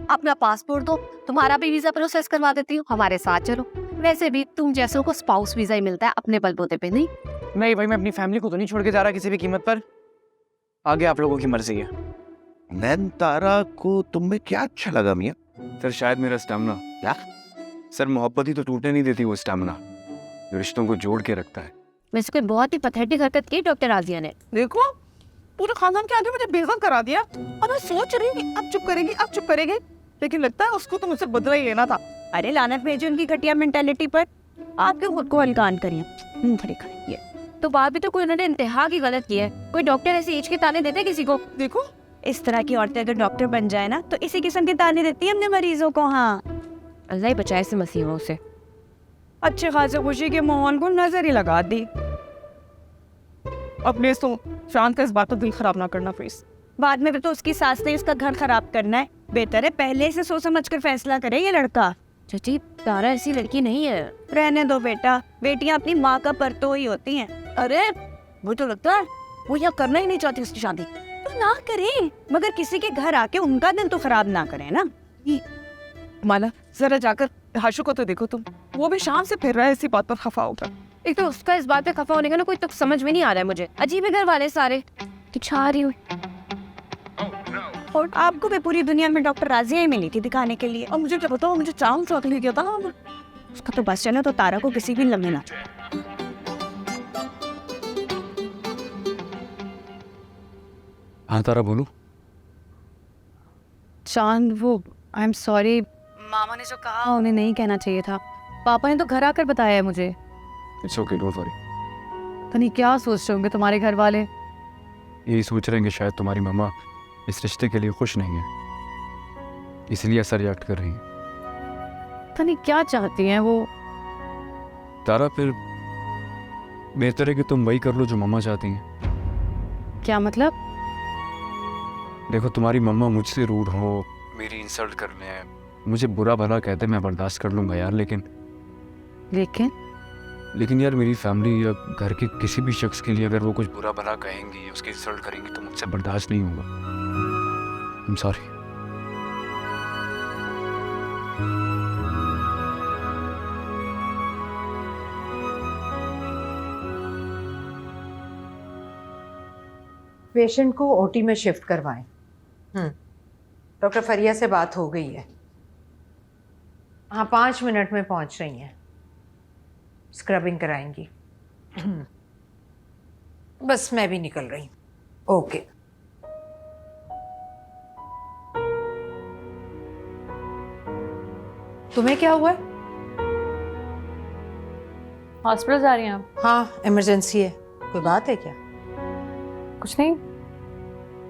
अपना पासपोर्ट दो, तुम्हारा भी वीजा प्रोसेस करवा देती हूँ, हमारे साथ चलो। वैसे भी तुम जैसों को स्पाउस वीजा ही मिलता है, अपने बलबूते पे नहीं। नहीं भाई, मैं अपनी फैमिली को तो नहीं छोड़ के जा रहा किसी भी कीमत पर। आगे आप लोगों की मर्जी है। नैनतारा को तुम में क्या अच्छा लगा मियाँ? सर शायद मेरा स्टैमिना। क्या? सर मोहब्बत ही तो टूटने नहीं देती वो स्टैमिना जो रिश्तों को जोड़ के रखता है। वैसे कोई बहुत ही पथेटिक हरकत की डॉक्टर राजिया ने। देखो पूरे खानदान के आगे मुझे बेइज्जत करा दिया और मैं सोच रही हूँ अब चुप करेगी, अब चुप करेगी, लेकिन लगता है उसको तो मुझसे बदला ही लेना था। अरे लानत भेजो उनकी घटिया मेंटेलिटी पर। आप क्यों खुद को हल्कान करिए? खड़ी खड़ी ये तो बात भी तो कोई उन्होंने इंतहा की गलत की है। कोई डॉक्टर ऐसी एज के ताने देते किसी को? देखो इस तरह की औरतें अगर डॉक्टर बन जाए ना तो इसी किस्म के ताने देती है अपने मरीजों को। हाँ, अल्लाह ही बचाए से मसीहों से। अच्छे खासे खुशी के माहौल को नजर ही लगा दी। अपने तो शांत का इस बात पर दिल खराब ना करना प्लीज। बाद में भी तो उसकी सास ने उसका घर खराब करना है। बेहतर है पहले से सोच समझ कर फैसला करे ये लड़का। चाची तारा ऐसी लड़की नहीं है। रहने दो बेटा, बेटियां अपनी माँ का परतो ही होती हैं। अरे वो तो लगता है वो यहाँ करना ही नहीं चाहती उसकी शादी। तो ना करें, मगर किसी के घर आके उनका दिन तो खराब ना करें ना। माला जरा जाकर हाशु को तो देखो तुम, वो भी शाम से फिर रहा है इसी बात पर खफा होकर। एक तो उसका इस बात पे खफा होने का ना कोई तो समझ में नहीं आ रहा है मुझे। अजीब है घर वाले सारे। दिखा रही हूँ। और आपको भी पूरी दुनिया में डॉक्टर राजिया ही मिली थी दिखाने के लिए। और मुझे क्या बताओ, मुझे चांद चौक ले गया था। उसका तो बस चले तो तारा को किसी भी लम्हे ना। हाँ तारा बोलूं? चांद वो आई एम सॉरी, मामा ने जो कहा उन्हें नहीं कहना चाहिए था। पापा ने तो घर आकर बताया है मुझे। It's okay, don't worry. तो नहीं क्या सोच रहे होंगे तुम्हारे घर वाले? यही सोच रहे हैं कि शायद तुम्हारी मम्मा इस रिश्ते के लिए खुश नहीं है, इसलिए ऐसा रिएक्ट कर रही है। तो नहीं क्या चाहती हैं वो? तारा फिर बेहतर है कि तुम वही कर लो जो मम्मा चाहती हैं। क्या मतलब? देखो तुम्हारी मम्मा मुझसे रूड हो, मेरी इंसल्ट कर लें, मुझे बुरा भला कहते मैं बर्दाश्त कर लूँगा यार, लेकिन यार मेरी फैमिली या घर के किसी भी शख्स के लिए अगर वो कुछ बुरा भला कहेंगी या उसकी इंसल्ट करेंगी तो मुझसे बर्दाश्त नहीं होगा। I am sorry. पेशेंट को ओटी में शिफ्ट करवाएं। डॉक्टर फरिया से बात हो गई है। हाँ 5 मिनट में पहुंच रही हैं। स्क्रबिंग कराएंगी। बस मैं भी निकल रही हूँ। ओके। तुम्हें क्या हुआ है? हॉस्पिटल जा रही हैं आप? हाँ इमरजेंसी है। कोई बात है क्या? कुछ नहीं,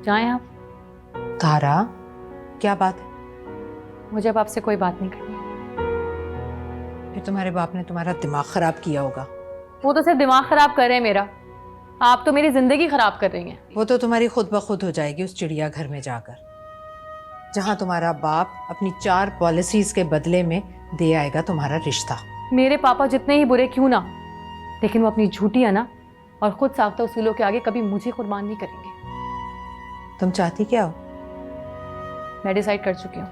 जाएं आप। तारा क्या बात है? मुझे अब आपसे कोई बात नहीं करनी। फिर तुम्हारे बाप ने तुम्हारा दिमाग खराब किया होगा। वो तो सिर्फ दिमाग खराब कर रहे हैं मेरा, आप तो मेरी जिंदगी खराब कर रही हैं। वो तो तुम्हारी खुद ब खुद हो जाएगी उस चिड़ियाघर में जाकर, जहां तुम्हारा बाप अपनी 4 पॉलिसीज के बदले में दे आएगा तुम्हारा रिश्ता। मेरे पापा जितने ही बुरे क्यों ना, लेकिन वो अपनी झूठी अना और खुद साख्ता उसूलों के आगे कभी मुझे कुर्बान नहीं करेंगे। तुम चाहती क्या हो? मैं डिसाइड कर चुकी हूँ,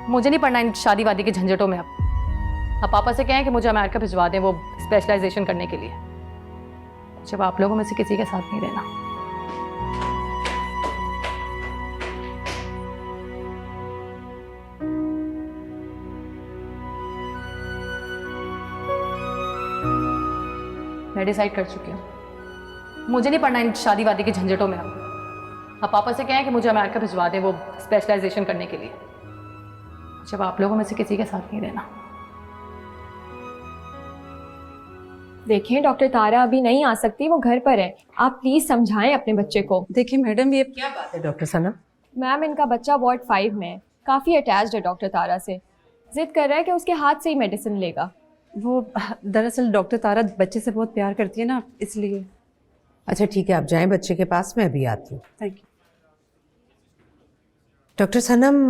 मुझे नहीं पढ़ना इन शादी वादी के झंझटों में। अब पापा से कहें कि मुझे अमेरिका भिजवा दें वो स्पेशलाइजेशन करने के लिए। जब आप लोगों में से किसी के साथ नहीं रहना। मैं डिसाइड कर चुकी हूँ, मुझे नहीं पढ़ना इन शादी वादी के झंझटों में। अब पापा से कहें कि मुझे अमेरिका भिजवा दें वो स्पेशलाइजेशन करने के लिए। जब आप लोगों में से किसी के साथ नहीं रहना। देखिए डॉक्टर तारा अभी नहीं आ सकती, वो घर पर है। आप प्लीज समझाएं अपने बच्चे को। देखिए मैडम ये क्या बात है डॉक्टर सनम? मैम इनका बच्चा वार्ड 5 में है, काफ़ी अटैच्ड है डॉक्टर तारा से। जिद कर रहा है कि उसके हाथ से ही मेडिसिन लेगा। वो दरअसल डॉक्टर तारा बच्चे से बहुत प्यार करती है ना, इसलिए। अच्छा ठीक है आप जाएं बच्चे के पास, मैं अभी आती हूँ। Thank you. डॉक्टर सनम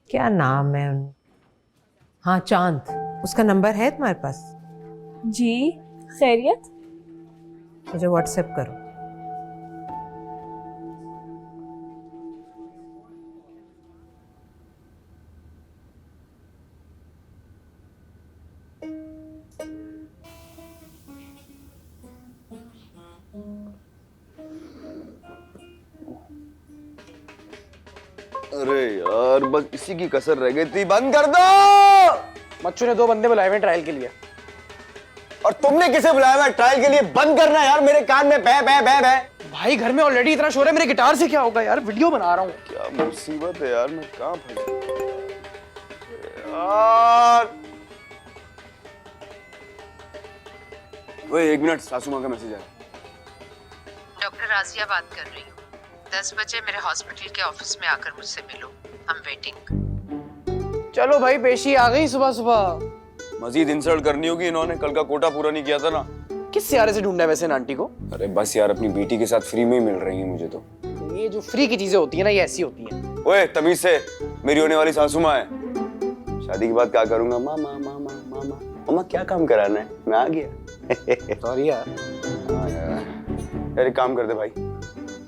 क्या नाम है? हाँ चांद, उसका नंबर है तुम्हारे पास? जी खैरियत? मुझे व्हाट्सएप करो। अरे यार बस इसी की कसर रह गई थी, बंद कर दो। मच्छू ने 2 बंदे बुलाए हुए ट्रायल के लिए। और तुमने किसे बुलाया हुआ ट्रायल के लिए? बंद करना यार, मेरे कान में बह बह बह बह। भाई घर में ऑलरेडी इतना शोर है, मेरे गिटार से क्या होगा यार, वीडियो बना रहा हूँ। क्या मुसीबत है यार, मैं कहाँ फंस यार। वो 1 मिनट, सासू माँ का मैसेज आया। डॉक्टर राजिया बात कर रही हूँ। 10 बजे मेरे हॉस्पिटल के ऑफिस में आकर मुझसे मिलो। I'm waiting। चलो भाई, पेशी आ गई सुबह सुबह। मजीद इंसल्ट करनी होगी, इन्होंने कल का कोटा पूरा नहीं किया था ना। किस सियारे से ढूंढा है वैसे आंटी को? अरे बस यार, अपनी बेटी के साथ फ्री में ही मिल रही है मुझे तो। ये जो फ्री की चीजें होती है ना, ये ऐसी होती हैं। ओए तमीज से, मेरी होने वाली सासू माँ है। शादी के बाद क्या करूंगा? मामा मामा मामा मामा क्या काम कराना है? मैं आ गया। सॉरी यार। हाँ यार एक काम कर दे भाई,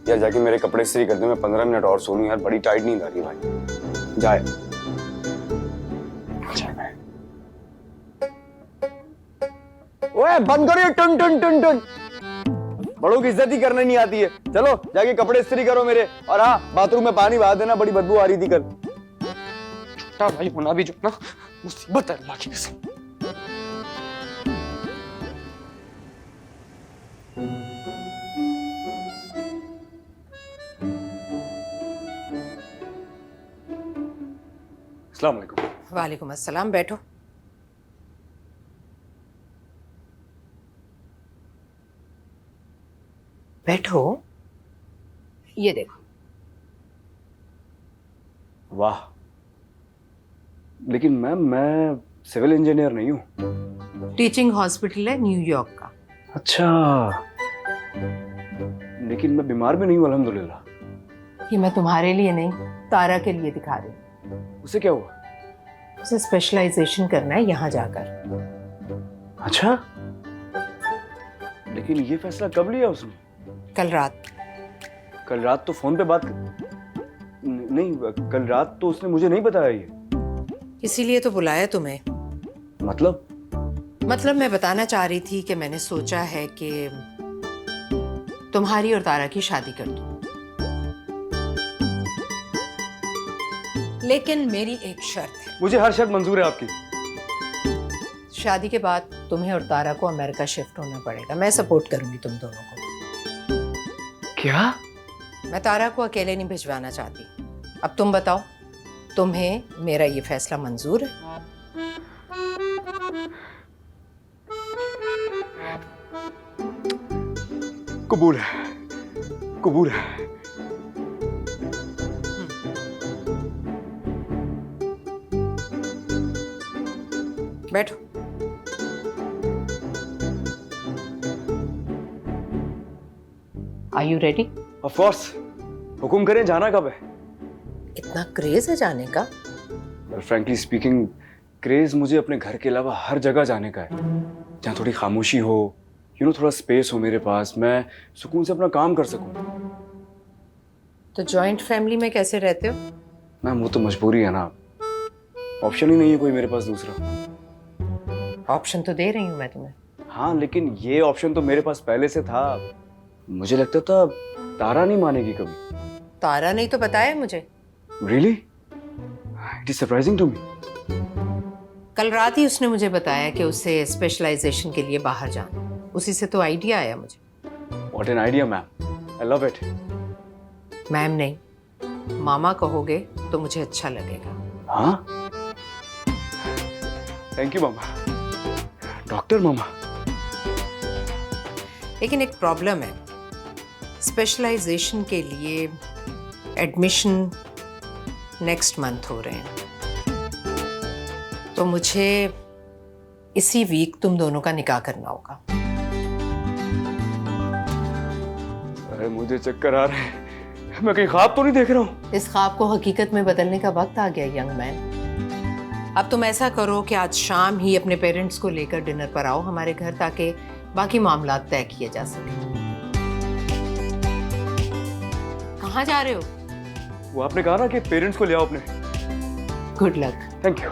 यार जाके मेरे कपड़े इस्त्री कर दे, मैं 15 मिनट और सो लूं यार, बड़ी टाइट नींद आ रही है भाई। जाए। ओए बंद करो ये टन टन टन टन। बड़ों की इज्जत ही करना नहीं आती है। चलो जाके कपड़े इस्त्री करो मेरे, और हाँ बाथरूम में पानी बहा देना, बड़ी बदबू आ रही थी कल। छोटा भाई होना भी जो ना मुसीबत है अल्लाह की कसम। अस्सलाम वालेकुम। वालेकुम अस्सलाम, बैठो। बैठो। ये देखो। वाह, लेकिन मैम मैं सिविल इंजीनियर नहीं हूँ। टीचिंग हॉस्पिटल है न्यूयॉर्क का। अच्छा, लेकिन मैं बीमार भी नहीं हूँ अल्हम्दुलिल्लाह। ये मैं तुम्हारे लिए नहीं, तारा के लिए दिखा रही हूँ। उसे क्या हुआ? उसे स्पेशलाइजेशन करना है यहाँ जाकर। अच्छा, लेकिन ये फैसला कब लिया उसने? कल रात। कल रात तो फोन पे बात नहीं, कल रात तो उसने मुझे नहीं बताया ये। इसीलिए तो बुलाया तुम्हें। मतलब मैं बताना चाह रही थी कि मैंने सोचा है कि तुम्हारी और तारा की शादी कर दूं, लेकिन मेरी एक शर्त है। मुझे हर शर्त मंजूर है आपकी। शादी के बाद तुम्हें और तारा को अमेरिका शिफ्ट होना पड़ेगा। मैं सपोर्ट करूंगी तुम दोनों को। क्या? मैं तारा को अकेले नहीं भिजवाना चाहती। अब तुम बताओ, तुम्हें मेरा ये फैसला मंजूर है? कबूल है, कबूल है। बैठो। Are you ready? Of course. हुकुम करें, जाना कब है? इतना क्रेज है जाने का? फ्रैंकली स्पीकिंग, क्रेज मुझे अपने घर के अलावा हर जगह जाने का है, जहाँ थोड़ी खामोशी हो, थोड़ा स्पेस हो मेरे पास, मैं सुकून से अपना काम कर सकूं। तो जॉइंट फैमिली में कैसे रहते हो? मैम वो तो मजबूरी है ना, ऑप्शन ही नहीं है कोई मेरे पास दूसरा। ऑप्शन तो दे रही हूँ मैं तुम्हें। हाँ, लेकिन ये ऑप्शन तो मेरे पास पहले से था। मुझे लगता था तारा नहीं मानेगी कभी। तारा नहीं तो बताया मुझे। Really? It is surprising to me. कल रात ही उसने मुझे बताया कि उसे स्पेशलाइजेशन के लिए बाहर जाना। उसी से तो आइडिया आया मुझे। What an idea ma'am, I love it. Ma'am नहीं, मामा कहोगे तो मुझे अच्छा लगेगा। हाँ, थैंक यू मामा, डॉक्टर मामा। लेकिन एक प्रॉब्लम है, स्पेशलाइजेशन के लिए एडमिशन नेक्स्ट मंथ हो रहे हैं, तो मुझे इसी वीक तुम दोनों का निकाह करना होगा। अरे मुझे चक्कर आ रहे हैं, मैं कहीं ख्वाब तो नहीं देख रहा हूँ? इस ख्वाब को हकीकत में बदलने का वक्त आ गया यंग मैन। अब तुम ऐसा करो कि आज शाम ही अपने पेरेंट्स को लेकर डिनर पर आओ हमारे घर, ताकि बाकी मामला तय किए जा सके। कहाँ जा रहे हो? वो आपने कहा ना कि पेरेंट्स को ले आओ अपने। Good luck. Thank you.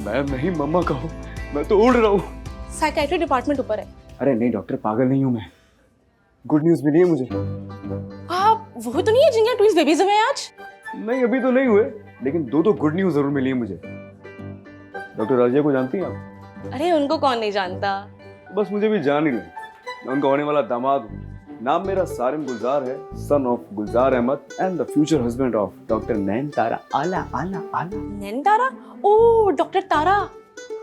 मैं नहीं, मम्मा कहो, मैं तो उड़ रहा हूँ। साइकेट्री डिपार्टमेंट ऊपर है। अरे नहीं डॉक्टर, पागल नहीं हूँ मैं। गुड न्यूज़ मिली है मुझे। आप वो तो नहीं है जिनके ट्विंस बेबीज हुए हैं आज? नहीं अभी तो नहीं हुए, लेकिन दो गुड न्यूज़ जरूर मिली है मुझे। डॉक्टर राजिया को जानती हैं आप? अरे उनको कौन नहीं जानता। बस मुझे भी जान ही लें, मैं उनका होने वाला दामाद हूँ। नाम मेरा सारिम गुलजार है, son of Gulzar Ahmed and the future husband of doctor Nayantara. आला आला आला। नैनतारा? Oh doctor Tara.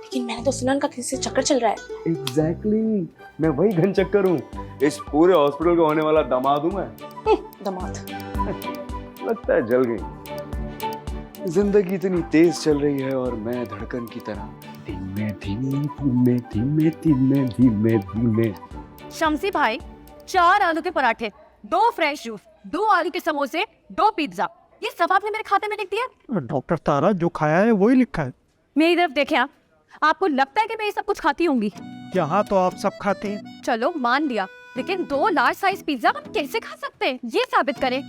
लेकिन मैंने तो सुना उनका किसी से चक्कर चल रहा है। एग्जैक्टली, मैं वही घन चक्कर हूँ। इस पूरे हॉस्पिटल का होने वाला दामाद हूँ मैं। दामाद। लगता है जल गई। जिंदगी इतनी तेज चल रही है और मैं धड़कन की तरह धीमे धीमे धीमे धीमे धीमे धीमे धीमे। शमसी भाई, 4 आलू के पराठे, 2 फ्रेश जूस, 2 आलू के समोसे, 2 पिज्जा, ये सब आपने मेरे खाते में लिख दिया? डॉक्टर तारा जो खाया है वही लिखा है। मेरी तरफ देखें आप, आपको लगता है कि मैं ये सब कुछ खाती होंगी? यहाँ तो आप सब खाते हैं। चलो मान लिया, लेकिन 2 लार्ज साइज पिज्जा हम कैसे खा सकते हैं, ये साबित करें।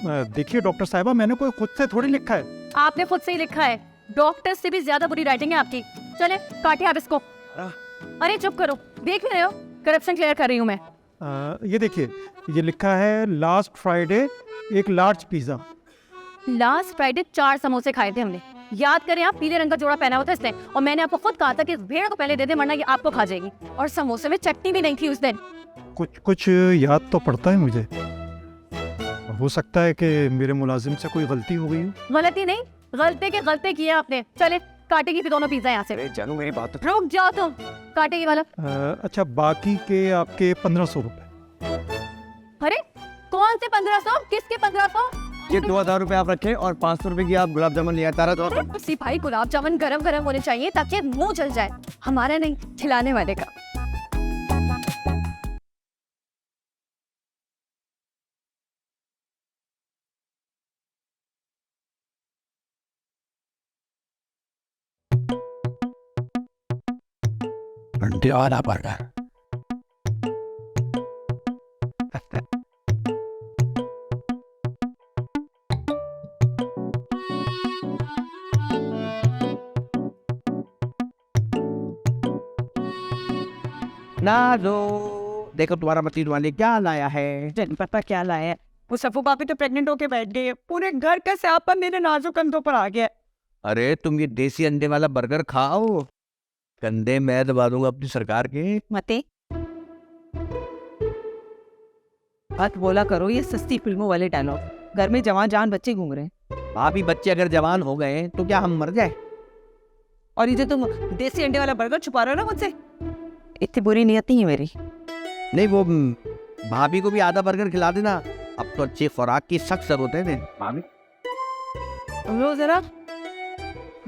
देखिए डॉक्टर साहिबा, मैंने कोई खुद से थोड़ी लिखा है। आपने खुद से ही लिखा है। डॉक्टर से भी ज्यादा बुरी राइटिंग है आपकी। चले काटे आप इसको। अरे चुप करो, देख भी रहे हो करप्शन क्लियर कर रही हूँ मैं। ये देखिए, ये लिखा है लास्ट फ्राइडे एक लार्ज पिज्जा। लास्ट फ्राइडे 4 समोसे खाए थे हमने। याद करें, आप पीले रंग का जोड़ा पहना हुआ था इसने, और मैंने आपको खुद कहा था कि इस भेड़ को पहले दे दे वरना ये आपको खा जाएगी। और समोसे में चटनी भी नहीं थी उस दिन। कुछ याद तो पड़ता है मुझे। हो सकता है कि मेरे मुलाजिम से कोई गलती हो गई हो। गलती नहीं, गलते के गलते किए आपने। चले काटेगी फिर दोनों पिज्जा यहाँ से। अरे जानू मेरी बात तो। रुक जाओ तुम, काटेगी वाला। अच्छा, बाकी के आपके 1500 रुपए। अरे कौन से 1500? किसके 1500? ये 2000 रुपए आप रखें और 500 रुपए की आप गुलाब जामुन लिया तारा। तो सिपाही, गुलाब जामुन गरम गरम होने चाहिए ताकि मुंह जल जाए, हमारा नहीं खिलाने वाले का। वाला बर्गर। ना दो, देखो तुम्हारा मतीन वाले क्या लाया है। जन पता क्या लाया है। वो सफू भाभी तो प्रेग्नेंट होके बैठ गई है। पूरे घर का स्यापा मेरे नाजुक कंधों पर आ गया। अरे तुम ये देसी अंडे वाला बर्गर खाओ, कंधे मैं दबा दूंगा अपनी सरकार के। मते बात बोला करो ये सस्ती फिल्मों वाले डायलॉग। घर में जवान जान बच्चे घूम रहे हैं। भाभी बच्चे अगर जवान हो गए तो क्या हम मर जाए? और ये जो तुम देसी अंडे वाला बर्गर छुपा रहे हो ना मुझसे, इतनी बुरी नियत नहीं है मेरी। नहीं, वो भाभी को भी आधा बर्गर खिला देना। अब तो अच्छी खुराक की सख्त जरूरत है। भाभी लो जरा,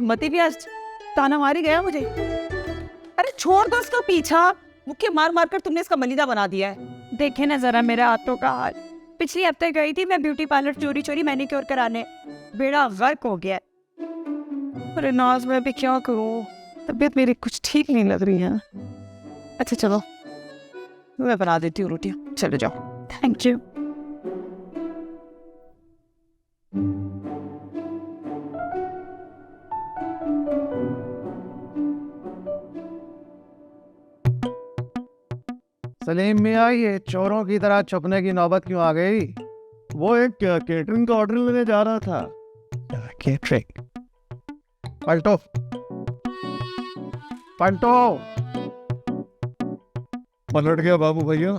मती भी आज ताना मारी गया मुझे। अरे छोड़ दो इसका पीछा, मुक्के मार मार कर तुमने इसका मलीदा बना दिया है। देखे ना जरा मेरे हाथों का हाल। पिछले हफ्ते गई थी मैं ब्यूटी पार्लर चोरी चोरी मैनिक्योर कराने, बेड़ा गर्क हो गया। अरे नाज मैं भी क्या करूं, तबीयत मेरी कुछ ठीक नहीं लग रही है। अच्छा चलो मैं बना देती हूँ रोटियाँ, चले जाओ। Thank you. सलीम मियाँ, ये चोरों की तरह छुपने की नौबत क्यों आ गई? वो एक केटरिंग का ऑर्डर लेने जा रहा था। केटरिंग? पलटो पलटो। पलट गया बाबू भैया।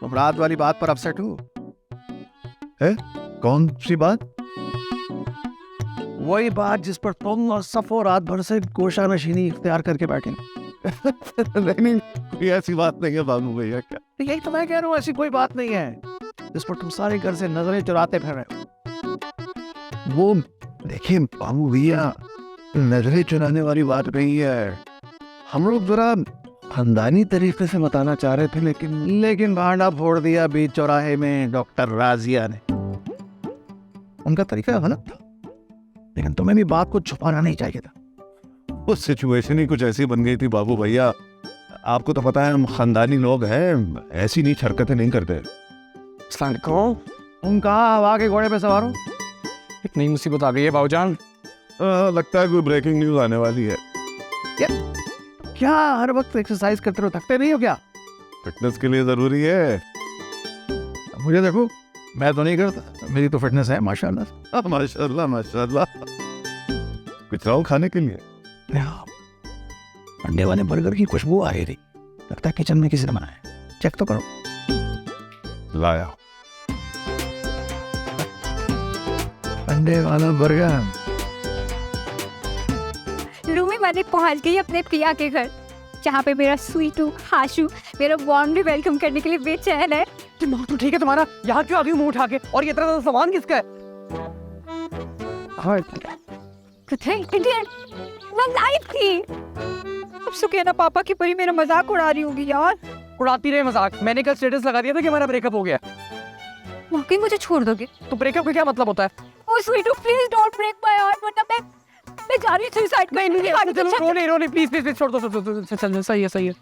तुम रात वाली बात पर अपसेट हो? है? कौन सी बात? वही बात जिस पर तुम और सफो रात भर से गोशा नशीनी इख्तियार करके बैठे। नहीं, कोई ऐसी बात नहीं है बाबू भैया। क्या यही तो मैं कह रहा हूँ, ऐसी कोई बात नहीं है जिस पर तुम सारे घर से नजरें चुराते फिर रहे हो। वो देखिए बाबू भैया, नजरें चुराने वाली बात नहीं है। हम लोग जरा खानदानी तरीके से बताना चाह रहे थे, लेकिन भांडा फोड़ दिया बीच चौराहे में डॉक्टर राजिया ने। उनका तरीका गलत था, लेकिन तुम्हें भी बात को छुपाना नहीं चाहिए था। वो सिचुएशन ही कुछ ऐसी बन गई थी बाबू भैया। आपको तो पता है हम खानदानी लोग हैं, ऐसी नीच हरकतें नहीं करते। तुम कहाँ हवा के घोड़े पे सवार हो? एक नई मुसीबत आ गई है बाबूजान। लगता है कोई ब्रेकिंग न्यूज आने वाली है। क्या हर वक्त एक्सरसाइज करते रहो, थकते नहीं हो क्या? फिटनेस के लिए जरूरी है। मुझे देखो, मैं तो नहीं करता, मेरी तो फिटनेस है माशाल्लाह। माशाल्लाह माशाल्लाह। कुछ लाओ खाने के लिए? अंडे वाले बर्गर की खुशबू आ रही थी, लगता है किचन में किसी ने बनाया। चेक तो करो। लाया अंडे वाला बर्गर। रूमी, मैंने पहुंच गई अपने पिया के घर, जहाँ पे मेरा स्वीटू हाशू मेरा वार्मली वेलकम करने के लिए बेचैन है। दिमाग तो ठीक है तुम्हारा, यहाँ क्यों आ गई मुंह उठा के? और ये तरह सामान किसका है? इंडियन मैं लाइव थी। अब सुकैना पापा की परी मेरा मजाक उड़ा रही होगी यार। उड़ाती रहे मजाक, मैंने कल स्टेटस लगा दिया था कि हमारा ब्रेकअप हो गया। वाकई मुझे छोड़ दोगे? तो ब्रेकअप का क्या मतलब होता है? ओ स्वीटू please don't break my heart, वरना मैं जा रही हूँ सुसाइड करने। चलो रोने प्लीज छोड़ दो। चल सही है।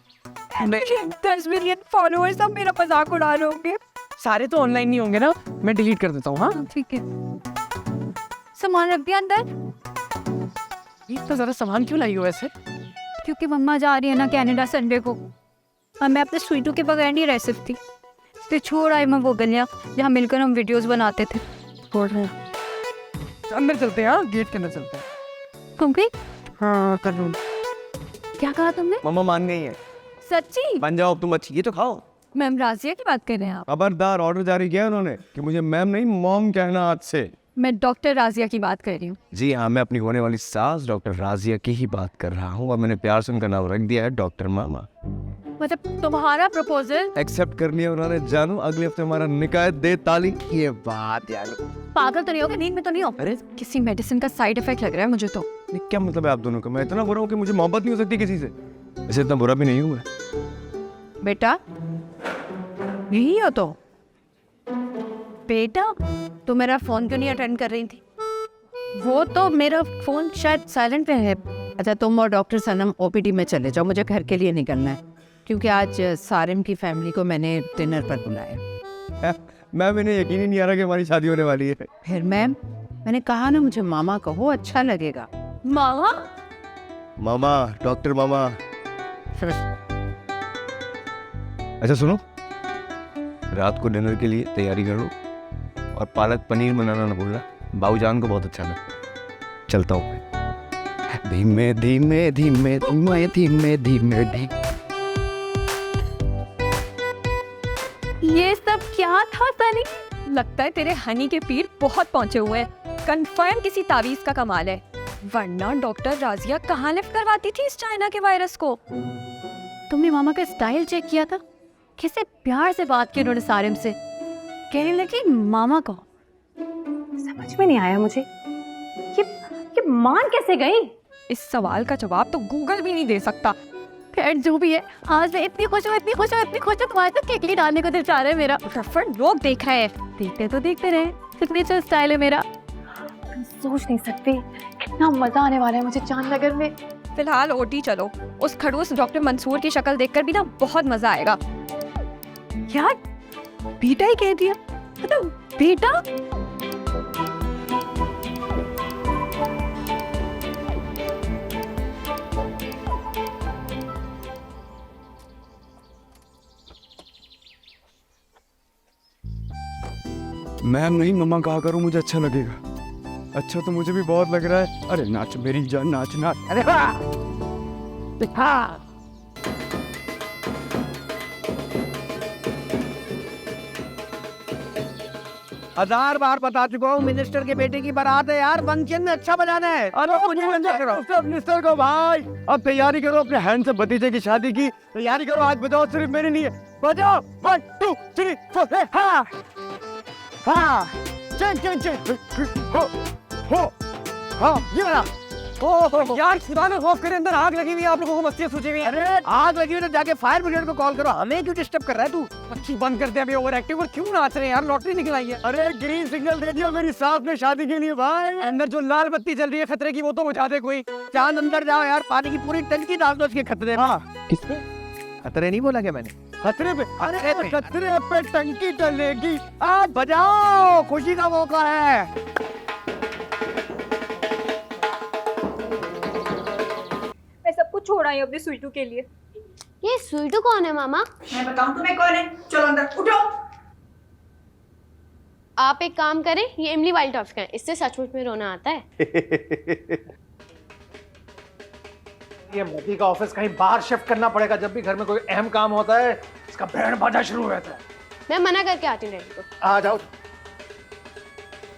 10 मिलियन फॉलोअर्स, अब मेरा मजाक उड़ा रहे होंगे। सारे तो ऑनलाइन नहीं होंगे ना, मैं डिलीट कर देता हूँ। हाँ ठीक है, सामान रख दिया अंदर। इतना ज्यादा सामान क्यों लाई हो वैसे? क्योंकि मम्मा जा रही है ना कनाडा संडे को, और मैं अपने स्वीटू के बगैर नहीं रह सकती, इसलिए छोड़ आई मैं वो गलियाँ जहाँ मिलकर हम वीडियोस बनाते थे। अंदर चलते हैं, गेट के अंदर चलते हैं। तुम गई? हाँ कर लूँ। क्या कहा तुमने? मम्मा मान गई है। सच्ची? बन जाओ तुम अच्छी, ये तो खाओ। मैम राजिया की बात कर रहे हैं आप? खबरदार, ऑर्डर जारी किया उन्होंने कि मुझे मैम नहीं मॉम कहना आज से। मैं डॉक्टर राजिया की बात कर रही हूँ। जी हाँ, मैं अपनी होने वाली सास डॉक्टर राजिया की ही बात कर रहा हूँ, और मैंने प्यार से उनका नाम रख दिया है डॉक्टर मामा। मतलब तुम्हारा प्रपोजल एक्सेप्ट कर लिया उन्होंने। जानू अगले हफ्ते हमारा निकाह है, दे ताली। ये बात यार, पागल तो नहीं हो, नींद में तो नहीं हो? अरे किसी मेडिसिन का साइड इफेक्ट लग रहा है मुझे तो। क्या मतलब है आप दोनों का? मैं इतना बुरा हूँ कि मुझे मोहब्बत नहीं हो सकती किसी से? ऐसे इतना बुरा भी नहीं हूँ मैं। बेटा यही हो तो? बेटा तो मेरा फोन क्यों नहीं अटेंड कर रही थी? वो तो मेरा फोन शायद साइलेंट पे है। अच्छा तुम और डॉक्टर सनम ओपीडी में चले जाओ, मुझे घर के लिए निकलना है, क्योंकि आज सारिम की फैमिली को मैंने डिनर पर बुलाया। मैम इन्हें यकीन ही नहीं आ रहा कि हमारी शादी होने वाली है। फिर मैम मैंने कहा ना, मुझे मामा कहो, अच्छा लगेगा। मामा? मामा, डॉक्टर मामा। अच्छा सुनो, रात को डिनर के लिए तैयारी करो, और पालक पनीर बनाना ना भूलना, बाबूजान को बहुत अच्छा लगता। चलता हूँ मैं। धीमे धीमे धीमे धीमे धीमे धीमे धीमे। ये सब क्या था सनी? लगता है तेरे हनी के पीर बहुत पहुंचे हुए हैं। कंफर्म किसी तावीज का कमाल है, वरना डॉक्टर राजिया कहाँ लिफ्ट करवाती थी इस चाइना के वायरस को? तुमने मामा का स्टाइल चेक किया था? कैसे प्यार से बात की उन्होंने सारिम से, कहने लगी मामा को। समझ में नहीं आया मुझे, ये मान कैसे गई? इस सवाल का जवाब तो गूगल भी नहीं दे सकता। खैर जो भी है, आज मैं इतनी खुश हूँ तुम्हारे तो केकली डालने को दिल चाह रहा है मेरा। लोग देख रहे हैं, देखते तो देखते रहे, सिग्नेचर स्टाइल है मेरा। सोच नहीं सकती कितना मजा आने वाला है मुझे चांदनगर में। फिलहाल ओटी चलो, उस खड़ूस डॉक्टर मंसूर की शक्ल देखकर भी ना बहुत मजा आएगा। यार बेटा ही कह दिया, मतलब बेटा। मैम नहीं मम्मा कहा करो, मुझे अच्छा लगेगा। अच्छा तो मुझे भी बहुत लग रहा है। अरे नाच मेरी जान, नाच नाच। अरे हाँ हाँ। हजार बार बता चुका हूँ, मिनिस्टर के बेटे की बारात है यार, फंक्शन में अच्छा बजाना है। अरे मिनिस्टर को भाई, अब तैयारी करो अपने हैंडसम भतीजे की शादी की तैयारी करो। आज बजाओ, सिर्फ मेरी नहीं है, बजाओ। 1 2 3 4। हाँ हाँ, चल हो हाँ, ये वाला। ओह यार खुदा ने खौफ करे, अंदर आग लगी हुई है, आप लोगों को मस्तियाँ सूझी हुई हैं। अरे आग लगी हुई तो जाके फायर ब्रिगेड को कॉल करो, हमें क्यों डिस्टर्ब कर रहा है तू? अच्छी बंद कर दे अभी ओवर एक्टिव, और क्यों नाच रहे हैं यार, लॉटरी निकल आई है। अरे ग्रीन सिग्नल दे दिया मेरी सास ने शादी के लिए भाई। अंदर जो लाल बत्ती जल रही है खतरे की, वो तो बुझा दे कोई। चांद अंदर जाओ यार, पानी की पूरी टंकी डाल दो उसके खतरे में। किस पे? खतरे नहीं बोला क्या मैंने? खतरे पे? अरे खतरे पे टंकी डलेगी। आज बजाओ, खुशी का मौका है। मैं सब कुछ छोड़ छोड़ आई अपने सुईटू के लिए। ये सुईटू कौन है मामा? मैं बताऊं तुम्हें कौन है? चलो अंदर, उठो। आप एक काम करें, ये इमली वाइल्ड टॉप्स का है, इससे सचमुच में रोना आता है। ये मती का ऑफिस कहीं बाहर शिफ्ट करना पड़ेगा। जब भी घर में कोई अहम काम होता है इसका बैंड बाजा शुरू हो जाता है। मैं मना करके आती हूँ डैडी को। आ जाओ।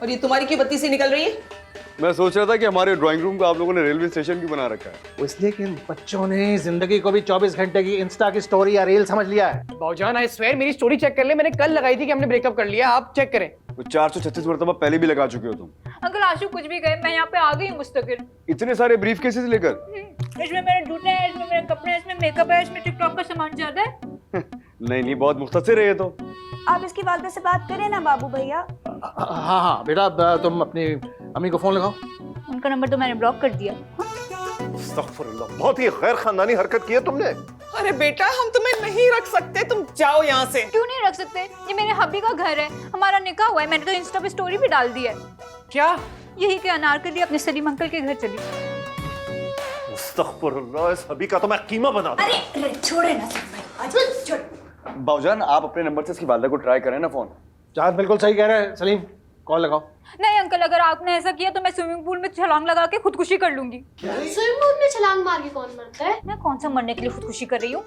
और ये तुम्हारी क्यों बत्ती सी निकल रही है? मैं सोच रहा था कि हमारे ड्राइंग रूम को आप लोगों ने रेलवे स्टेशन क्यों बना रखा है। वो इसलिए कि इन बच्चों ने जिंदगी को भी 24 घंटे की इंस्टा की स्टोरी या रील समझ लिया है। भाऊजान आई स्वेयर मेरी स्टोरी चेक कर ले, मैंने कल लगाई थी कि हमने ब्रेकअप कर लिया, आप चेक करें। वो 436 मरतबा पहले भी लगा चुके हो तुम। अंकल आशु कुछ भी कहे, मैं यहाँ पे आ गई हूँ मुस्तकिल। इतने सारे ब्रीफ केसेस लेकर। इसमें मेरे जूते हैं, इसमें मेरे कपड़े हैं, इसमें मेकअप है, इसमें टिकटॉक का सामान ज्यादा है। नहीं बहुत मुख्तसर है ये तो। आप इसकी वालदा से बात करें ना बाबू भैया। हाँ बेटा, तुम अपनी अम्मी को फोन लगाओ। उनका नंबर तो मैंने ब्लॉक कर दिया। अस्तगफुरुल्लाह, बहुत ही गैर खानदानी हरकत की है तुमने। अरे बेटा हम तुम्हें नहीं रख सकते, तुम जाओ यहाँ से। क्यों नहीं रख सकते? ये मेरे हब्बी का घर है, हमारा निकाह हुआ है, मैंने तो इंस्टा पे स्टोरी भी डाल दी है। क्या? यही के अनारकली अपने सलीम अंकल के घर चली। अस्तगफुरुल्लाह, इस हबी का तो मैं कीमा बना दूं। अरे छोड़े ना छोड़। भाऊजान आप अपने नंबर से इसकी वालदा को ट्राई करें ना फोन। चाँद बिल्कुल सही कह रहे हैं। सलीम कॉल लगाओ। नहीं अंकल, अगर आपने ऐसा किया तो मैं स्विमिंग पूल में छलांग लगा के खुदकुशी कर लूंगी। स्विमिंग पूल में छलांग मार के कौन मरता है? मैं कौन सा मरने के लिए खुदकुशी कर रही हूँ?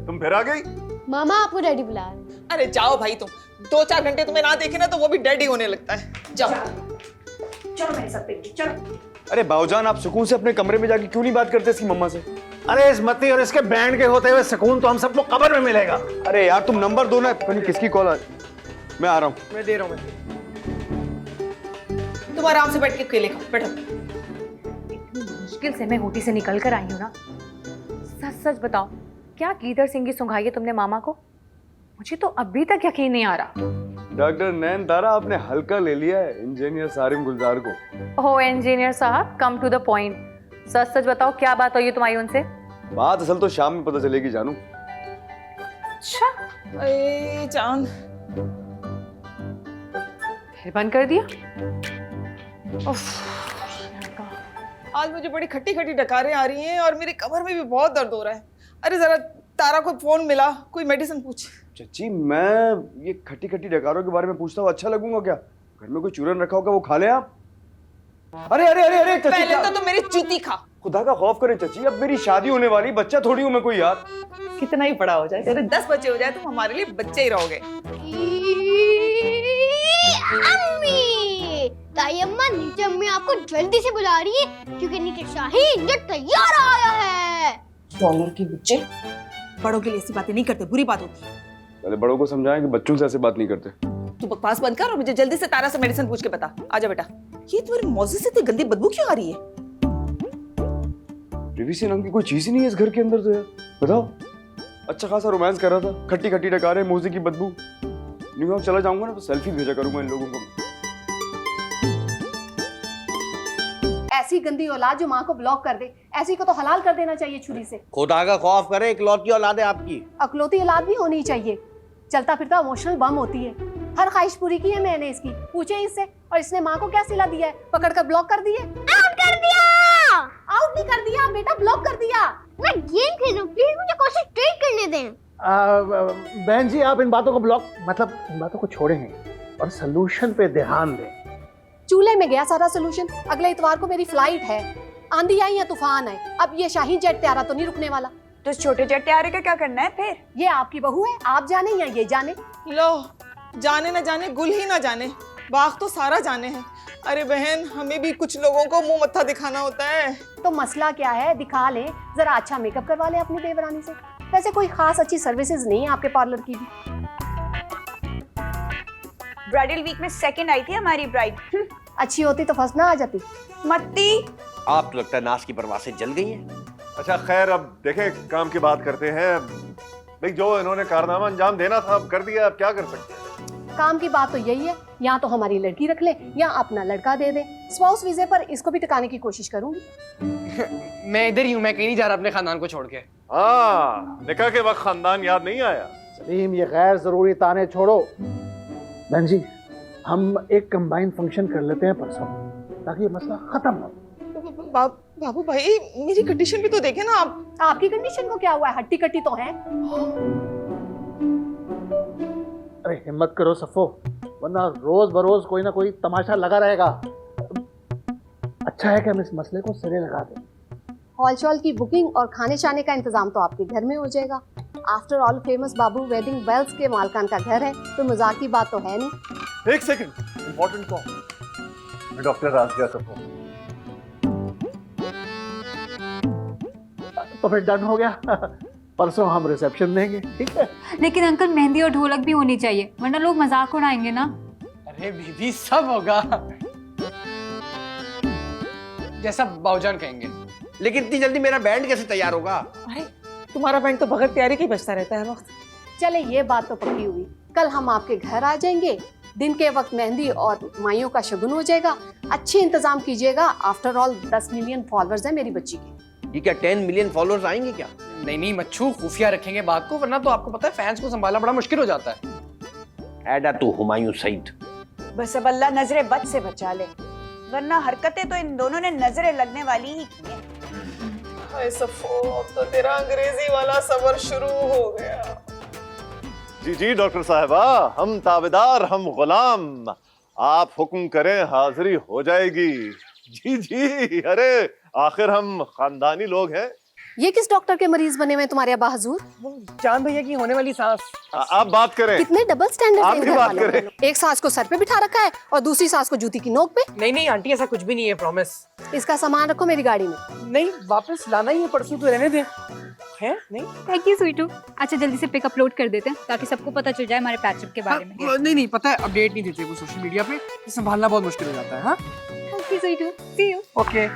तुम फिर आ गई? मामा आपको डैडी बुला रहे हैं। अरे जाओ भाई, तुम 2-4 घंटे तुम्हें ना देखे ना तो वो भी डैडी होने लगता है। जाओ चलो मेरे साथ बेटी, चलो। अरे भाऊजान आप सुकून से अपने कमरे में जाके क्यों नहीं बात करते इसकी मम्मा से? अरे इस मती और इसके बैंड के होते हुए सुकून तो हम सबको कब्र में मिलेगा। अरे यार तुम नंबर दो ना, पता नहीं किसकी कॉल आ। मैं आ रहा हूँ। मैं दे रहा हूँ। तुम आराम से बैठ के केले खाओ, बैठो। इतनी मुश्किल से मैं होटी से निकल कर आई हूँ ना। सच सच बताओ, क्या गीदड़ सिंह की सुंघाई है तुमने मामा को? मुझे तो अभी तक यकीन नहीं आ रहा। डॉक्टर नैन तारा आपने हल्का ले लिया है इंजीनियर सारिम गुलजार को। ओह इंजीनियर साहब, कम टू द पॉइंट। सच सच बताओ, क्या बात हुई तुम्हारी उनसे? बात असल तो शाम में पता चलेगी जानू। अच्छा, अरे चांद फिर बंद कर दिया। आज मुझे बड़ी खट्टी खट्टी डकारें आ रही हैं और मेरे कमर में भी बहुत दर्द हो रहा है। अरे जरा तारा को फोन मिला, कोई मेडिसिन पूछ। चाची मैं ये खट्टी खट्टी डकारों के बारे में पूछता हूँ, अच्छा लगूंगा क्या? घर में कोई चूरन रखा होगा वो खा ले आप। अरे अरे अरे अरे चाची, पहले तो तुम मेरी जूती खा। खुदा का खौफ करे चाची, अब मेरी शादी होने वाली, बच्चा थोड़ी हूँ मैं कोई यार। कितना ही बड़ा हो जाए, तेरे 10 बच्चे हो जाए तुम हमारे लिए बच्चे ही रहोगे। अम्मी, ताई अम्मा नीचे अम्मी आपको जल्दी से बुला रही है क्योंकि नीचे शाही इंजन तैयार आया है। डॉलर के बच्चे बड़ों के लिए ऐसी बातें नहीं करते, बुरी बात होती है। पहले बड़ों को समझाएं कि बच्चों से ऐसे बात नहीं करते। तू बकवास बंद कर और मुझे जल्दी से तारा से मेडिसिन पूछ के बता। आजा बेटा। ये तुम्हारी मौसी से इतनी गंदी बदबू क्यों आ रही है? प्रिवेसी नाम की कोई चीज ही नहीं है इस घर के अंदर तो यार। बताओ, अच्छा खासा रोमांस कर रहा था, खट्टी खट्टी डकारे, मूजी की बदबू। न्यूयॉर्क चला जाऊंगा ना तो सेल्फी भेजा करूंगा इन लोगों को। ऐसी गंदी औलाद जो माँ को ब्लॉक कर दे, ऐसी को तो हलाल कर देना चाहिए छुरी से। खुदा का खौफ करे, इकलौती औलाद है आपकी। अकलौती औलाद भी होनी चाहिए, चलता फिरता इमोशनल बम होती है। हर ख्वाहिश पूरी की है मैंने इसकी, पूछे इससे। और इसने माँ को क्या सिला दिया है? पकड़कर ब्लॉक कर दिए। आउट कर दिया। आउट नहीं कर दिया बेटा, ब्लॉक कर दिया। मैं गेम खेलूं, प्लीज मुझे कोशिश ट्रेन करने दें। बहन जी आप इन बातों को ब्लॉक मतलब इन बातों को छोड़े नहीं और सोल्यूशन पे ध्यान दें। चूल्हे में गया सारा सोल्यूशन। अगले इतवार को मेरी फ्लाइट है, आंधी आई या तूफान आए, अब ये शाहीन जेट त्यारा तो नहीं रुकने वाला। तो छोटे जेट त्यारे का क्या करना है फिर? ये आपकी बहू है, आप जाने या ये जाने। लो, जाने ना जाने, गुल ही ना जाने, बाग तो सारा जाने है। अरे बहन, हमें भी कुछ लोगों को मुंह मत्था दिखाना होता है। तो मसला क्या है? दिखा ले, जरा अच्छा मेकअप करवा ले अपनी देवरानी से। वैसे कोई खास अच्छी सर्विसेज नहीं है आपके पार्लर की भी। ब्राइडल वीक में सेकंड आई थी हमारी ब्राइड। अच्छी होती तो फर्स्ट ना आ जाती। मत्ती, आप तो लगता है नाश की परवाह से जल गई हैं। अच्छा खैर, अब देखें काम की बात करते हैं। भाई जो इन्होंने कारनामा अंजाम देना था अब कर दिया, अब क्या कर सकते हैं? काम की बात तो यही है, या तो हमारी लड़की रख ले या अपना लड़का दे दे। स्पाउस वीजे पर इसको भी टिकाने की कोशिश करूंगी। मैं इधर ही हूँ, मैं कहीं नहीं जा रहा अपने खानदान को छोड़ के। हाँ, निकाह के वक्त खानदान याद नहीं आया। सलीम ये गैर जरूरी ताने छोड़ो। बहन जी हम एक कंबाइन फंक्शन कर लेते हैं परसों, ताकि ये मसला खत्म हो। बाबू भाई मेरी कंडीशन भी तो देखे ना आप। आपकी कंडीशन को क्या हुआ है? हट्टी कट्टी तो है। अरे हिम्मत करो सफो, वरना रोज बरोज कोई ना कोई तमाशा लगा रहेगा। अच्छा है कि हम इस मसले को सिरे लगा दें। हॉल शॉल की बुकिंग और खाने शाने का इंतजाम तो आपके घर में हो जाएगा। आफ्टर ऑल फेमस बाबू वेडिंग बेल्स के मालकान का घर है, तो मजाक की बात तो है नहीं। एक सेकंड, इंपॉर्टेंट कॉल। डॉक्टर राजिया सफो। तो फिर डन हो गया। परसों हम रिसेप्शन देंगे, ठीक है? लेकिन अंकल मेहंदी और ढोलक भी होनी चाहिए, वरना लोग मजाक उड़ाएंगे ना। अरे बीबी सब होगा जैसा बाऊजान कहेंगे। लेकिन इतनी जल्दी मेरा बैंड कैसे तैयार होगा? अरे तुम्हारा बैंड तो बगैर तैयारी के बजता रहता है हर वक्त। चले ये बात तो पक्की हुई, कल हम आपके घर आ जाएंगे। दिन के वक्त मेहंदी और माइयों का शगुन हो जाएगा। अच्छे इंतजाम कीजिएगा। आफ्टर ऑल 10 मिलियन फॉलोअर्स है मेरी बच्ची के। ये क्या 10 मिलियन फॉलोअर्स आएंगे क्या? नहीं मच्छू, खुफिया रखेंगे बात को, वरना तो आपको पता है फैंस को संभालना बड़ा मुश्किल हो जाता है। ऐडा तू हुमायूं सईद। बस अब अल्लाह नजरे बद से बचा ले, वरना हरकतें तो इन दोनों ने नजरें लगने वाली ही की हैं। हाय सफो, अब तो तेरा अंग्रेजी वाला सफर शुरू हो गया। जी जी डॉक्टर साहिबा, हम ताबेदार, हम गुलाम। आप हुक्म करें हाजिरी हो जाएगी। जी जी, अरे आखिर हम खानदानी लोग हैं। ये किस डॉक्टर के मरीज बने हुए तुम्हारे अब्बा हजूर? चांद भैया की होने वाली सास। आप बात करें। कितने डबल स्टैंडर्ड आप भी बात करें। एक सास को सर पे बिठा रखा है और दूसरी सास को जूती की नोक पे। नहीं आंटी, ऐसा कुछ भी नहीं है, प्रॉमिस। इसका सामान रखो मेरी गाड़ी में। नहीं, वापस लाना ही है, परसों तो रहने दे। है नहीं? Thank you Sweetu. अच्छा जल्दी से पिक अपलोड कर देते हैं ताकि सबको पता चल जाए हमारे पैचअप के बारे में। नहीं पता है, अपडेट नहीं देते वो सोशल मीडिया पे, संभालना बहुत मुश्किल हो जाता है। हाँ थैंक यू स्वीटू, सी यू। ओके।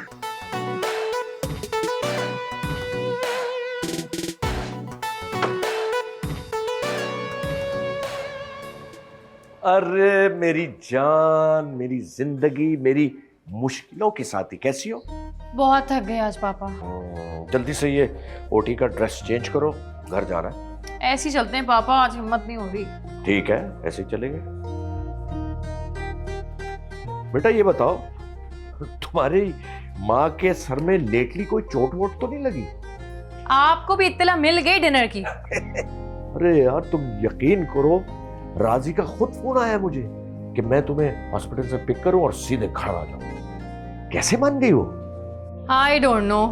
अरे मेरी जान, मेरी जिंदगी, मेरी मुश्किलों की साथी, कैसी हो? बहुत थक गए आज पापा। जल्दी से ये ओटी का ड्रेस चेंज करो, घर जाना है। ऐसे ही चलते हैं पापा, आज हिम्मत नहीं हो रही। ठीक है, ऐसे ही चलेंगे। बेटा ये बताओ, तुम्हारी माँ के सर में लेटली कोई चोट वोट तो नहीं लगी? आपको भी इत्तला मिल गई डिनर की? अरे यार तुम यकीन करो, राजी का खुद फोन आया मुझे कि मैं तुम्हें हॉस्पिटल से पिक करूं और सीधे घर आ जाऊं। कैसे मान गई हो? I don't know.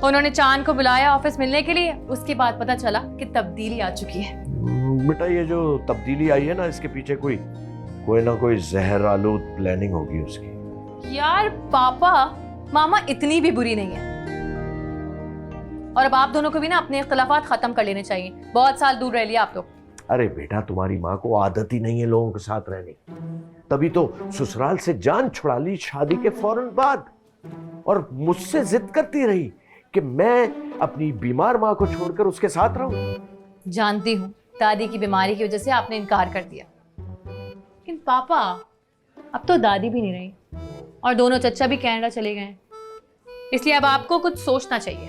उन्होंने चांद को बुलाया ऑफिस मिलने के लिए, उसके बाद पता चला कि तब्दीली आ चुकी है। बेटा ये जो तब्दीली आई है ना, इसके पीछे कोई ना कोई जहर आलूद प्लानिंग होगी उसकी। यार पापा, मामा इतनी भी बुरी नहीं है। और अब आप दोनों को भी ना अपने इख्तिलाफात खत्म कर लेने चाहिए। बहुत साल दूर रह लिया आप लोग। अरे बेटा तुम्हारी माँ को आदत ही नहीं है लोगों के साथ रहने की, तभी तो ससुराल से जान छुड़ा ली शादी के फौरन बाद, और मुझसे जिद करती रही कि मैं अपनी बीमार माँ को छोड़कर उसके साथ रहूं। जानती हूँ दादी की बीमारी की वजह से आपने इनकार कर दिया, लेकिन पापा अब तो दादी भी नहीं रही और दोनों चचा भी कनाडा चले गए, इसलिए अब आपको कुछ सोचना चाहिए।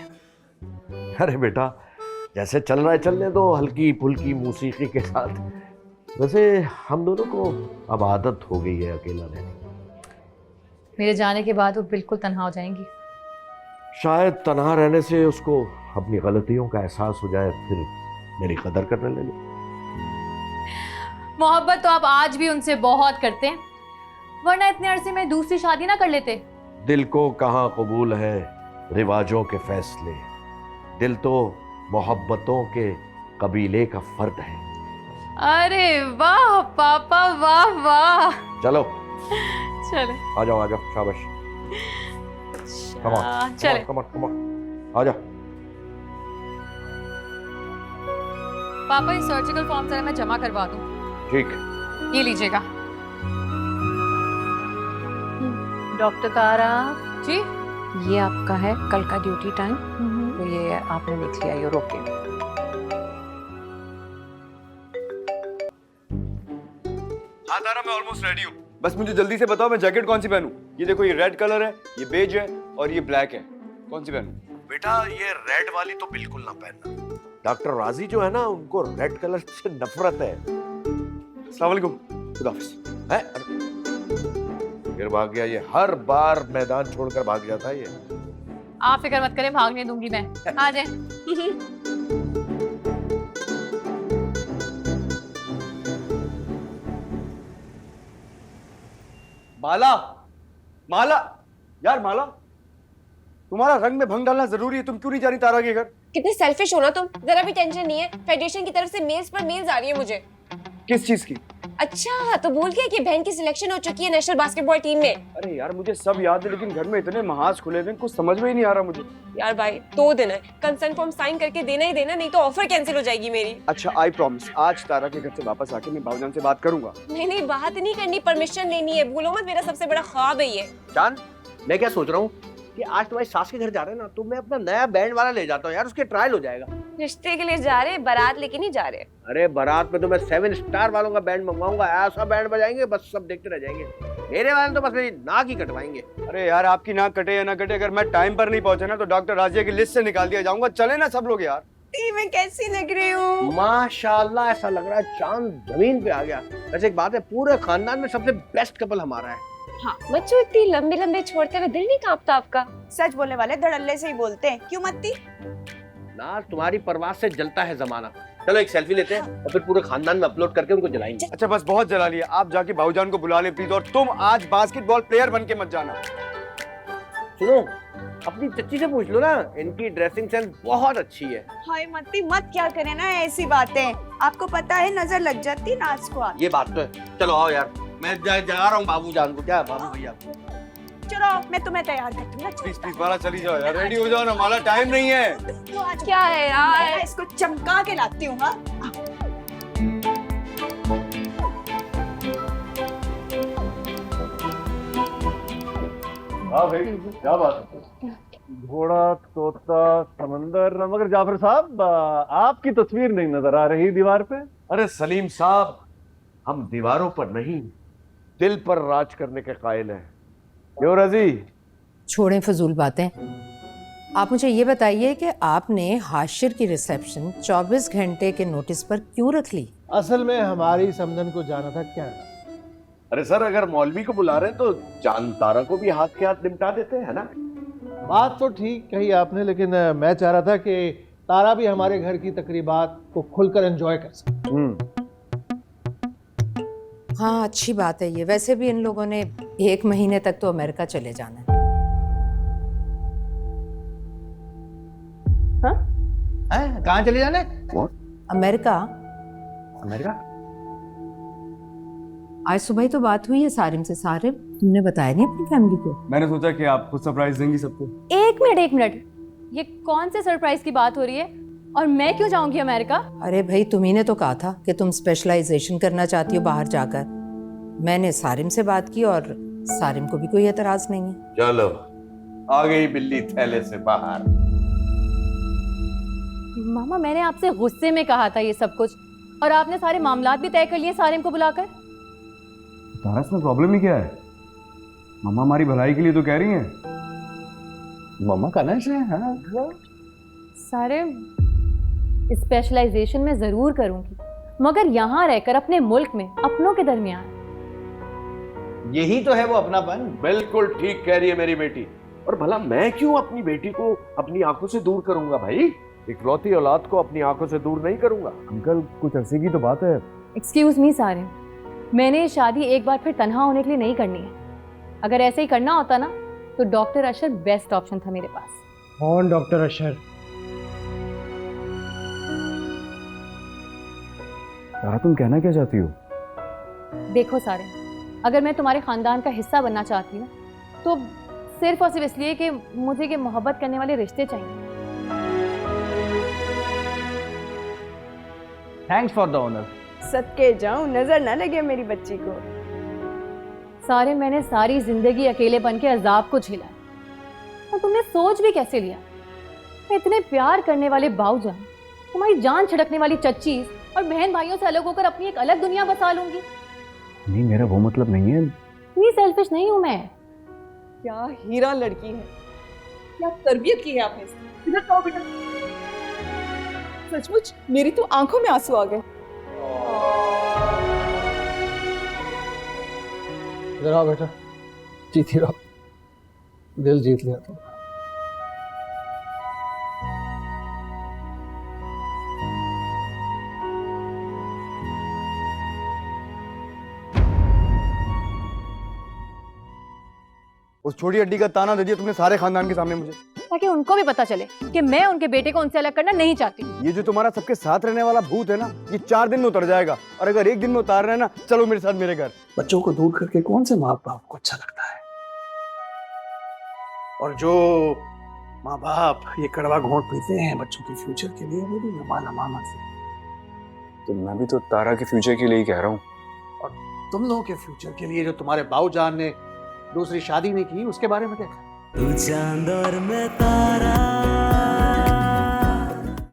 अरे बेटा जैसे चल रहा है चलने दो, हल्की फुल्की मौसीकी के साथ। वैसे हम दोनों को अब आदत हो गई है अकेला रहने की। मेरे जाने के बाद वो बिल्कुल तन्हा हो जाएंगी। शायद तन्हा रहने से उसको अपनी गलतियों का एहसास हो जाए, फिर मेरी कदर करने लगे। मोहब्बत तो आप आज भी उनसे बहुत करते हैं, वरना इतने अरसे में दूसरी शादी ना कर लेते। दिल को कहाँ कबूल है रिवाजों के फैसले, दिल तो मोहब्बतों के कबीले का फर्द है। अरे वाह पापा, वाह वाह। चलो चले, आ जाओ शाबाश। चले कम आ जाओ। पापा ये सर्जिकल फॉर्म जरा मैं जमा करवा दूं। ठीक, ये लीजिएगा। डॉक्टर तारा जी, ये आपका है कल का ड्यूटी टाइम, तो ये आपने लिख लिया, ये ओके। हाँ तारा, मैं ऑलमोस्ट रेडी हूँ। बस मुझे जल्दी से बताओ मैं जैकेट कौन सी पहनूं। ये देखो, ये रेड कलर है, ये बेज है और ये ब्लैक है। कौन सी पहनूं? बेटा ये रेड वाली तो बिल्कुल ना पहनना। डॉक्टर राजी जो है ना, उनको रेड कलर से नफरत है। अस्सलाम वालेकुम, खुदा हाफिज़। फिर भाग गया ये, हर बार मैदान छोड़कर भाग जाता है ये। आप फिक्र मत करें, भागने दूंगी मैं। आ जाए। माला, माला, यार माला, तुम्हारा रंग में भंग डालना जरूरी है। तुम क्यों नहीं जा रही तारा के घर? कितने सेल्फिश हो ना तुम, जरा भी टेंशन नहीं है। फेडरेशन की तरफ से मेल्स पर मेल्स आ रही है मुझे। किस चीज की? अच्छा, तो भूल गया कि बहन की सिलेक्शन हो चुकी है नेशनल बास्केटबॉल टीम में। अरे यार मुझे सब याद है, लेकिन घर में इतने महाज खुले हुए हैं, कुछ समझ में ही नहीं आ रहा मुझे। यार भाई 2 दिन है, कंसर्न फॉर्म साइन करके देना ही देना, नहीं तो ऑफर कैंसिल हो जाएगी मेरी। अच्छा, आई प्रॉमिस, आज तारा के घर से वापस आके मैं भावजान से बात करूंगा। नहीं, बात नहीं करनी, परमिशन लेनी है। भूलो मत, मेरा सबसे बड़ा ख्वाब है ये। जान, मैं क्या सोच रहा हूँ कि आज तुम्हारी सास के घर जा रहे हैं ना, तो मैं अपना नया बैंड वाला ले जाता हूँ यार, उसके ट्रायल हो जाएगा। रिश्ते के लिए जा रहे, बारात लेके नहीं जा रहे। अरे बारात में तो मैं 7 स्टार वालों का बैंड मंगवाऊंगा, ऐसा बैंड बजाएंगे बस सब देखते रह जाएंगे। मेरे वाले तो बस मेरी नाक ही कटवाएंगे। अरे यार आपकी नाक कटे या ना कटे, अगर मैं टाइम पर नहीं पहुंचा ना तो डॉक्टर राजिया की लिस्ट से निकाल दिया जाऊंगा। चले ना सब लोग यार। मैं कैसी लग रही हूँ? माशाल्लाह, ऐसा लग रहा है चांद जमीन पे आ गया। वैसे एक बात है, पूरे खानदान में सबसे बेस्ट कपल हमारा है। हाँ, बच्चों इतनी लंबे लंबे छोड़ते हुए दिल नहीं कांपता आपका? सच बोलने वाले धड़ल्ले से ही बोलते हैं, क्यों मत्ती? ना, तुम्हारी परवास से जलता है जमाना। चलो एक सेल्फी लेते हैं और फिर पूरे खानदान में अपलोड करके उनको जलाएंगे। अच्छा बस बहुत जला लिया, आप जाके भाऊजान को बुला ले प्लीज। और तुम आज बास्केटबॉल प्लेयर बन के मत जाना। सुनो, अपनी चच्ची से पूछ लो ना, इनकी ड्रेसिंग सेंस बहुत अच्छी है। हाय मत्ती, मत क्या करे ना ऐसी बातें, आपको पता है नजर लग जाती है नाच को। ये बात तो है। चलो आओ यार, मैं जा रहा हूँ बाबू जान को। क्या बाबू भैया? चलो मैं तुम्हें तैयार करती हूँ। प्लीज प्लीज माला चली जाओ यार, रेडी हो जाओ ना, माला टाइम नहीं है। क्या है यार? इसको चमका के लाती हूँ। हाँ हाँ भाई, क्या बात है। घोड़ा, तोता, समंदर, मगर जाफर साहब आपकी तस्वीर नहीं नजर आ रही दीवार पे। अरे सलीम साहब, हम दीवारों पर नहीं दिल पर राज करने के कायल हैं। क्यों रजी? छोड़ें फजूल बातें। आप मुझे ये बताइए कि आपने हाशिर की रिसेप्शन 24 घंटे के नोटिस पर क्यों रख ली? असल में हमारी समदन को जाना था क्या। अरे सर, अगर मौलवी को बुला रहे हैं तो जान तारा को भी हाथ के हाथ निपटा देते हैं, है ना? बात तो ठीक कही आपने, लेकिन मैं चाह रहा था कि तारा भी हमारे घर की तकरीबात को खुलकर एंजॉय कर सके। हाँ, अच्छी बात है ये। वैसे भी इन लोगों ने 1 महीने तक तो अमेरिका चले जाना है। हाँ? कहाँ चले जाना है? अमेरिका। अमेरिका? आज सुबह ही तो बात हुई है सारिम से। सारिम, तुमने बताया नहीं अपनी फैमिली को? मैंने सोचा कि आप खुद सरप्राइज देंगी सबको। एक मिनट, ये कौन से सरप्राइज की बात हो रही है? और मैं क्यों जाऊंगी अमेरिका? अरे भाई, तुम्ही ने तो कहा था कि तुम स्पेशलाइजेशन करना चाहती हो बाहर जाकर। मैंने सारिम से बात की और सारिम को भी कोई एतराज नहीं है। चलो, आ गई बिल्ली थैले से बाहर। मामा, मैंने आपसे गुस्से में कहा था ये सब कुछ, और आपने सारे मामलात भी तय कर लिए सारिम को बुलाकर। तारा, इसमें प्रॉब्लम ही क्या है? मम्मा हमारी भलाई के लिए तो कह रही हैं। मम्मा का ना से। हाँ सारिम, स्पेशलाइजेशन में जरूर करूंगी, मगर यहाँ रहकर अपने मुल्क में अपनों के दरमियान। यही तो है वो अपनापन। बिल्कुल ठीक कह रही है मेरी बेटी। और भला मैं क्यों अपनी बेटी को अपनी आंखों से दूर करूंगा भाई? इकलौती औलाद को अपनी आंखों से दूर नहीं करूंगा। अंकल, कुछ अरसे की तो बात है। एक्सक्यूज मी सारिम, मैंने ये शादी एक बार फिर तन्हा होने के लिए नहीं करनी है। अगर ऐसे ही करना होता ना तो डॉक्टर अशर बेस्ट ऑप्शन था मेरे पास। कौन डॉक्टर अशर? तारा, तुम कहना क्या चाहती हो? देखो सारिम, अगर मैं तुम्हारे खानदान का हिस्सा बनना चाहती हूँ तो सिर्फ और सिर्फ इसलिए कि मुझे ये मोहब्बत करने वाले रिश्ते चाहिए। Thanks for the honour. सदके जाऊं, नजर न लगे मेरी बच्ची को। सारे मैंने सारी जिंदगी अकेलेपन के अजाब को झेला, और तुमने सोच भी कैसे लिया मैं इतने प्यार करने वाले बाऊजान, तुम्हारी जान छिड़कने वाली चच्चीस और बहन भाइयों से अलग होकर अपनी एक अलग दुनिया बसा लूंगी? नहीं, मेरा वो मतलब नहीं है। इतनी सेल्फिश नहीं हूं मैं। क्या हीरा लड़की है, क्या तरबियत की है आपने इसकी। इधर आओ बेटा। सचमुच मेरी तो आंखों में आंसू आ गए। इधर आओ बेटा, जीती रहो। दिल जीत लिया तुम। उस छोटी हड्डी का ताना दे दिया तुमने सारे खानदान के सामने मुझे, ताकि उनको भी पता चले कि मैं उनके बेटे को उनसे अलग करना नहीं चाहती। ये जो तुम्हारा सबके साथ रहने वाला भूत है ना, ये 4 दिन में उतर जाएगा, और अगर 1 दिन में उतार रहे हैं ना, चलो मेरे साथ मेरे घर। बच्चों को दूर करके कौन से माँ बाप को अच्छा लगता है? और जो माँ बाप ये कड़वा घोंट पीते हैं बच्चों के फ्यूचर के लिए, वो भी नमाना मामा से। तो मैं भी तो तारा के फ्यूचर के लिए ही कह रहा हूँ। और तुम लोगों के फ्यूचर के लिए जो तुम्हारे बाऊजान ने दूसरी शादी नहीं की, उसके बारे में क्या? तू चांद और मैं तारा,